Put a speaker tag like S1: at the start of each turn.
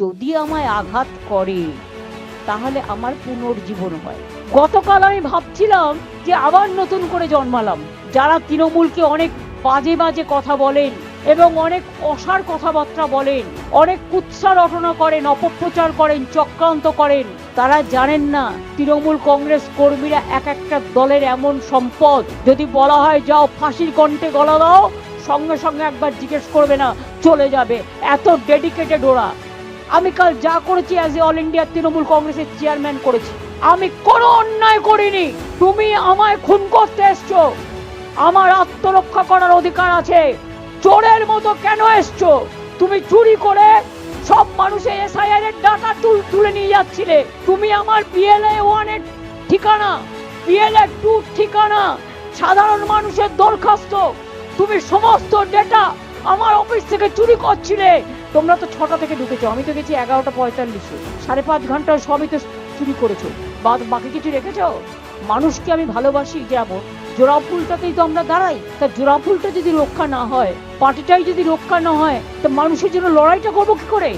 S1: যদি আমায় আঘাত করে তাহলে আমার পুনর্জীবন হয়। গতকাল আমি ভাবছিলাম যে আবার নতুন করে জন্মালাম। যারা তৃণমূলকে অনেক বাজে বাজে কথা বলেন এবং অনেক অসার কথাবার্তা বলেন, অনেক কুৎসা রটনা করেন, অপপ্রচার করেন, চক্রান্ত করেন, তারা জানেন না তৃণমূল কংগ্রেস কর্মীরা এক একটা দলের এমন সম্পদ, যদি বলা হয় যাও ফাঁসির কণ্ঠে গলা দাও, সঙ্গে সঙ্গে একবার জিজ্ঞেস করবে না, চলে যাবে। এত ডেডিকেটেড ওরা। আমি কাল যা করেছি as a all India Trinamool কংগ্রেসের চেয়ারম্যান করেছি। আমি কোনো অন্যায় করিনি। তুমি আমায় খুন করতে এসছো, আমার আত্মরক্ষা করার অধিকার আছে। চোরের মতো কেন এসছো? তুমি চুরি করে সব মানুষের এসআইআর এর ডাটা তুলে নিয়ে যাচ্ছিলে। তুমি আমার পিএলএ 1 এর ঠিকানা, পিএলএ 2 ঠিকানা, সাধারণ মানুষের দরখাস্ত, তুমি সমস্ত ডেটা আমার অফিস থেকে চুরি করছিলে। তোমরা তো 6টা থেকে ঢুকেছো, আমি তো গেছি 11:45। 5.5 ঘন্টা সবই তো চুরি করেছো। বাকি কিছু রেখেছো? মানুষকে আমি ভালোবাসি যেমন, জোড়া ফুলটাতেই তো আমরা দাঁড়াই। তা জোড়া ফুলটা যদি রক্ষা না হয়, পার্টিটাই যদি রক্ষা না হয়, তো মানুষের জন্য লড়াইটা করবো কি করে?